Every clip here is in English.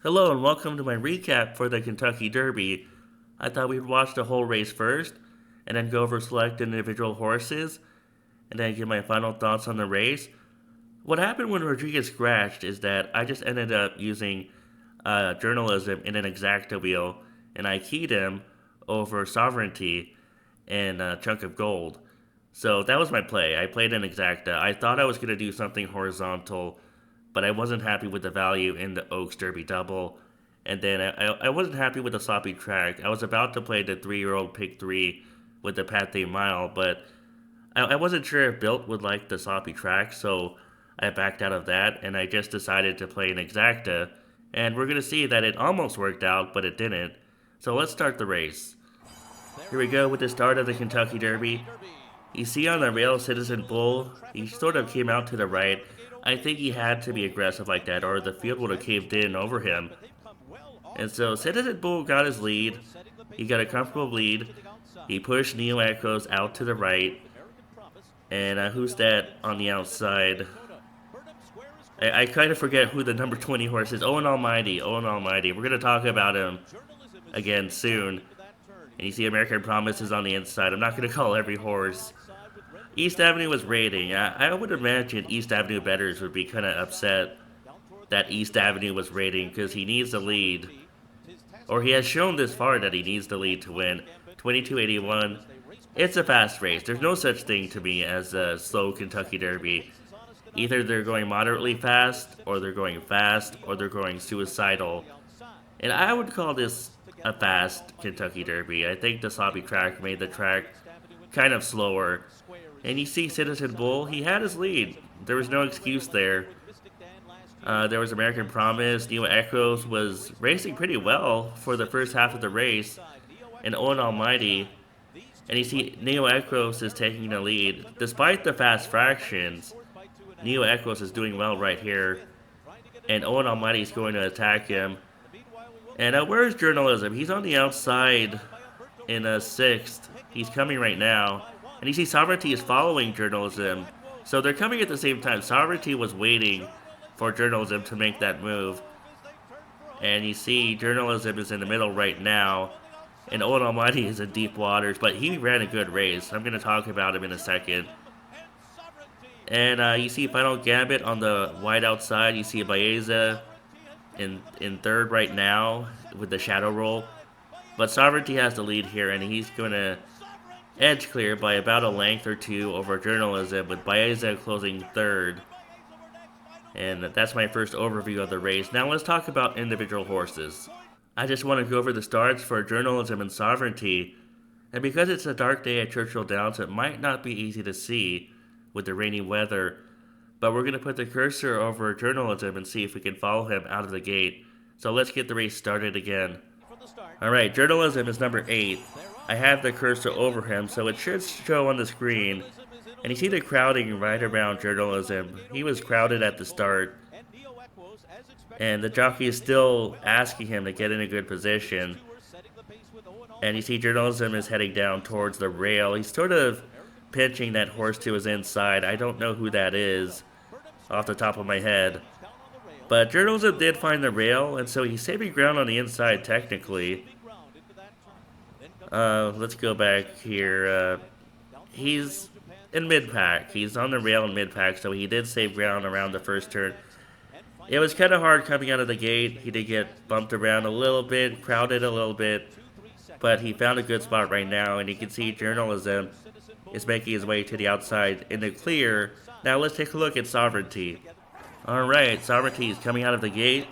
Hello and welcome to my recap for the Kentucky Derby. I thought we'd watch the whole race first, and then go over select individual horses, and then give my final thoughts on the race. What happened when Rodriguez scratched is that I just ended up using journalism in an exacta wheel, and I keyed him over sovereignty and a chunk of gold. So that was my play. I played an exacta. I thought I was going to do something horizontal, but I wasn't happy with the value in the Oaks Derby double. And then I wasn't happy with the sloppy track. I was about to play the 3-year-old pick 3 with the Pathé Mile, but I wasn't sure if Built would like the sloppy track, so I backed out of that and I just decided to play an exacta. And we're going to see that it almost worked out, but it didn't. So let's start the race. Here we go with the start of the Kentucky Derby. You see on the rail Citizen Bull, he sort of came out to the right. I think he had to be aggressive like that or the field would have caved in over him. And so Citizen Bull got his lead. He got a comfortable lead. He pushed Neo Echoes out to the right. And who's that on the outside? I kind of forget who the number 20 horse is. Owen Almighty. Owen Almighty. We're going to talk about him again soon. And you see American Promise is on the inside. I'm not going to call every horse. East Avenue was rating. I would imagine East Avenue bettors would be kind of upset that East Avenue was rating because he needs the lead. Or he has shown this far that he needs the lead to win. 22.81. It's a fast race. There's no such thing to me as a slow Kentucky Derby. Either they're going moderately fast, or they're going fast, or they're going suicidal. And I would call this a fast Kentucky Derby. I think the sloppy track made the track kind of slower. And you see Citizen Bull, he had his lead. There was no excuse there. There was American Promise. Neo Echoes was racing pretty well for the first half of the race. And Owen Almighty. And you see Neo Echoes is taking the lead. Despite the fast fractions, Neo Echoes is doing well right here. And Owen Almighty is going to attack him. And where's Journalism? He's on the outside in a sixth. He's coming right now. And you see Sovereignty is following Journalism. So they're coming at the same time. Sovereignty was waiting for Journalism to make that move. And you see Journalism is in the middle right now. And Owen Almighty is in deep waters. But he ran a good race. I'm going to talk about him in a second. And you see Final Gambit on the wide outside. You see Baeza in third right now with the shadow roll. But Sovereignty has the lead here, and he's going to edge clear by about a length or two over Journalism, with Baeza closing third. And that's my first overview of the race. Now let's talk about individual horses. I just want to go over the starts for Journalism and Sovereignty. And because it's a dark day at Churchill Downs, it might not be easy to see with the rainy weather. But we're going to put the cursor over Journalism and see if we can follow him out of the gate. So let's get the race started again. Alright, Journalism is number 8. I have the cursor over him, so it should show on the screen. And you see the crowding right around Journalism. He was crowded at the start. And the jockey is still asking him to get in a good position. And you see Journalism is heading down towards the rail. He's sort of pinching that horse to his inside. I don't know who that is off the top of my head. But Journalism did find the rail, and so he's saving ground on the inside technically. Let's go back here. He's in mid-pack. He's on the rail in mid-pack, so he did save ground around the first turn. It was kind of hard coming out of the gate. He did get bumped around a little bit, crowded a little bit, but he found a good spot right now, and you can see Journalism is making his way to the outside in the clear. Now let's take a look at Sovereignty. Alright, Sovereignty is coming out of the gate,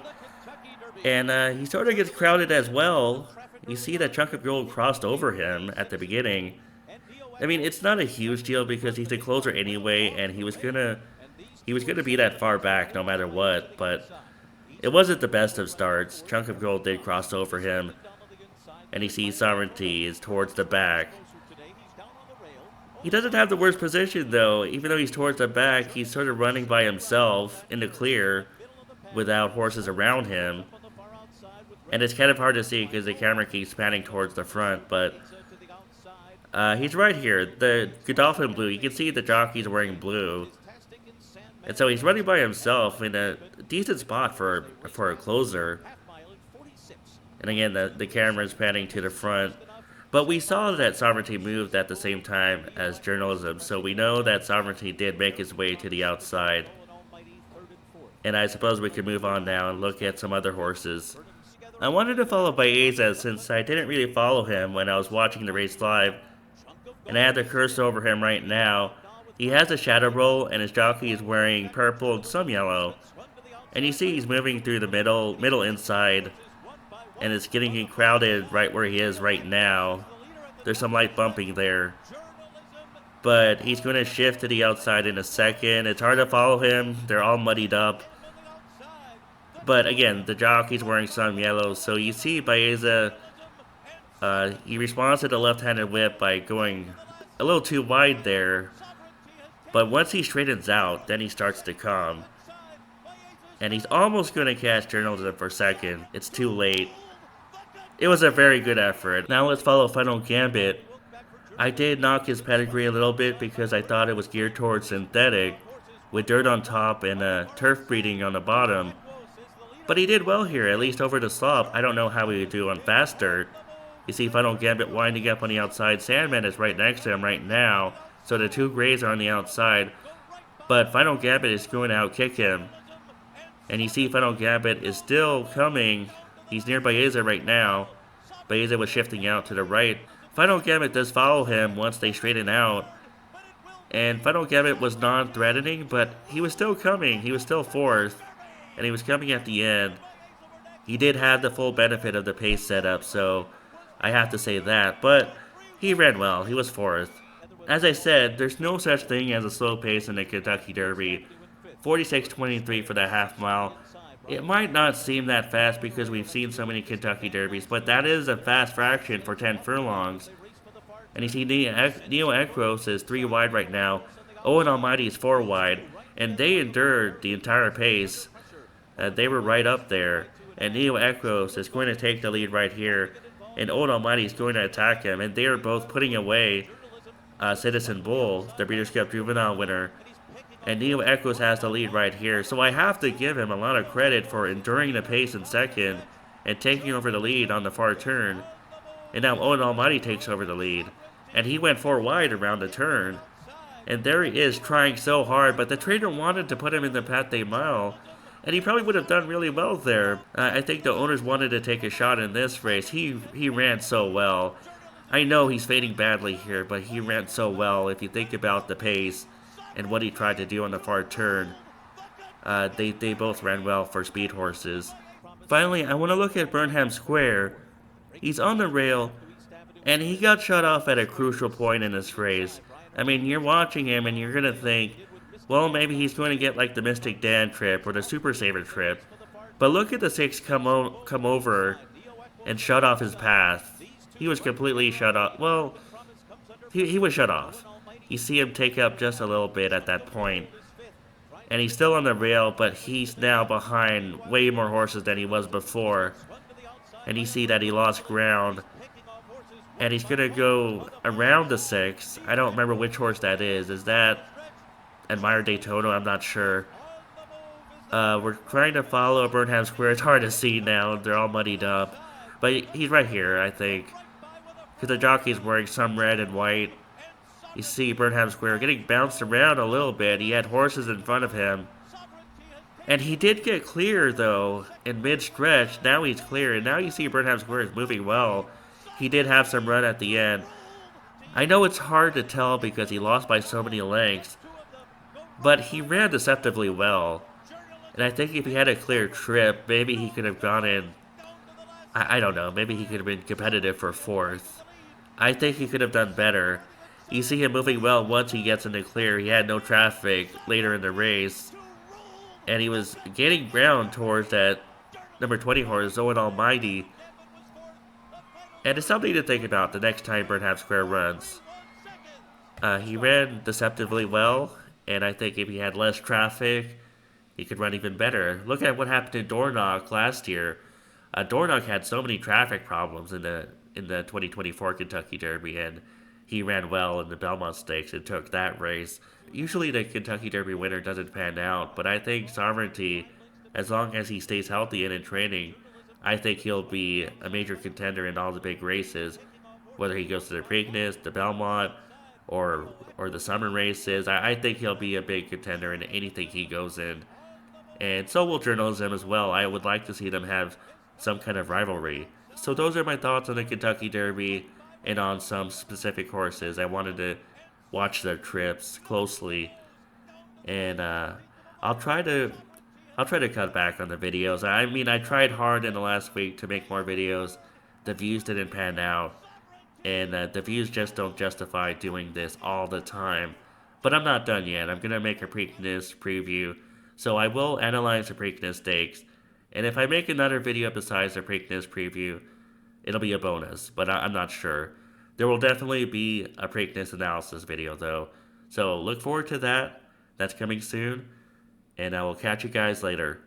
and he sort of gets crowded as well. You see that chunk of gold crossed over him at the beginning. I mean, it's not a huge deal because he's a closer anyway, and he was gonna be that far back no matter what, but it wasn't the best of starts. Chunk of gold did cross over him, and you see Sovereignty is towards the back. He doesn't have the worst position though. Even though he's towards the back, he's sort of running by himself in the clear without horses around him. And it's kind of hard to see because the camera keeps panning towards the front, but he's right here. The Godolphin blue, you can see the jockey's wearing blue. And so he's running by himself in a decent spot for a closer. And again, the camera is panning to the front. But we saw that Sovereignty moved at the same time as journalism, so we know that Sovereignty did make his way to the outside. And I suppose we can move on now and look at some other horses. I wanted to follow Baeza since I didn't really follow him when I was watching the race live, and I had to curse over him right now. He has a shadow roll, and his jockey is wearing purple and some yellow. And you see he's moving through the middle inside, and it's getting crowded right where he is right now. There's some light bumping there. But he's going to shift to the outside in a second. It's hard to follow him. They're all muddied up. But again, the jockey's wearing some yellow, so you see Baeza, he responds to the left-handed whip by going a little too wide there. But once he straightens out, then he starts to come. And he's almost going to catch journalism for second. It's too late. It was a very good effort. Now let's follow Final Gambit. I did knock his pedigree a little bit because I thought it was geared towards synthetic, with dirt on top and turf breeding on the bottom. But he did well here, at least over the slop. I don't know how he would do on fast dirt. You see Final Gambit winding up on the outside. Sandman is right next to him right now, so the two grays are on the outside. But Final Gambit is going to outkick him. And you see Final Gambit is still coming. He's near Baeza right now. Baeza was shifting out to the right. Final Gambit does follow him once they straighten out. And Final Gambit was non-threatening, but he was still coming. He was still fourth. And he was coming at the end. He did have the full benefit of the pace setup, so I have to say that. But he ran well. He was fourth. As I said, there's no such thing as a slow pace in the Kentucky Derby. 46:23 for the half mile. It might not seem that fast because we've seen so many Kentucky Derbies, but that is a fast fraction for 10 furlongs. And you see Neo Ekros is 3 wide right now. Owen Almighty is 4 wide. And they endured the entire pace. They were right up there. And Neo Ekros is going to take the lead right here. And Owen Almighty is going to attack him. And they are both putting away Citizen Bull, the Breeders' Cup Juvenile winner. And Neo Ekros has the lead right here, so I have to give him a lot of credit for enduring the pace in second and taking over the lead on the far turn. And now Owen Almighty takes over the lead, and he went 4 wide around the turn. And there he is trying so hard, but the trainer wanted to put him in the Pate Mile, and he probably would have done really well there. I think the owners wanted to take a shot in this race. He ran so well. I know he's fading badly here, but he ran so well if you think about the pace and what he tried to do on the far turn. They both ran well for speed horses. Finally, I want to look at Burnham Square. He's on the rail, and he got shut off at a crucial point in this race. I mean, you're watching him, and you're going to think, well, maybe he's going to get like the Mystic Dan trip or the Super Saver trip. But look at the 6 come over and shut off his path. He was completely shut off. Well, he was shut off. You see him take up just a little bit at that point. And he's still on the rail, but he's now behind way more horses than he was before. And you see that he lost ground. And he's going to go around the 6. I don't remember which horse that is. Is that Admire Daytona? I'm not sure. We're trying to follow Burnham Square. It's hard to see now. They're all muddied up. But he's right here, I think. Because the jockey's wearing some red and white. You see Burnham Square getting bounced around a little bit. He had horses in front of him. And he did get clear, though, in mid-stretch. Now he's clear, and now you see Burnham Square is moving well. He did have some run at the end. I know it's hard to tell because he lost by so many lengths, but he ran deceptively well. And I think if he had a clear trip, maybe he could have gone in, I don't know, maybe he could have been competitive for 4th. I think he could have done better. You see him moving well once he gets into clear. He had no traffic later in the race. And he was gaining ground towards that number 20 horse, Owen Almighty. And it's something to think about the next time Burnham Square runs. He ran deceptively well, and I think if he had less traffic, he could run even better. Look at what happened to Dornoch last year. Dornoch had so many traffic problems in the 2024 Kentucky Derby, and he ran well in the Belmont Stakes and took that race. Usually the Kentucky Derby winner doesn't pan out, but I think Sovereignty, as long as he stays healthy and in training, I think he'll be a major contender in all the big races, whether he goes to the Preakness, the Belmont, or the summer races. I think he'll be a big contender in anything he goes in, and so will journalism as well. I would like to see them have some kind of rivalry. So those are my thoughts on the Kentucky Derby and on some specific horses. I wanted to watch their trips closely, and I'll try to I'll try to cut back on the videos. I mean, I tried hard in the last week to make more videos. The views didn't pan out, and the views just don't justify doing this all the time. But I'm not done yet. I'm gonna make a Preakness preview, so I will analyze the Preakness stakes. And if I make another video besides the Preakness preview, it'll be a bonus. But I'm not sure. There will definitely be a Preakness analysis video though, so look forward to that. That's coming soon, and I will catch you guys later.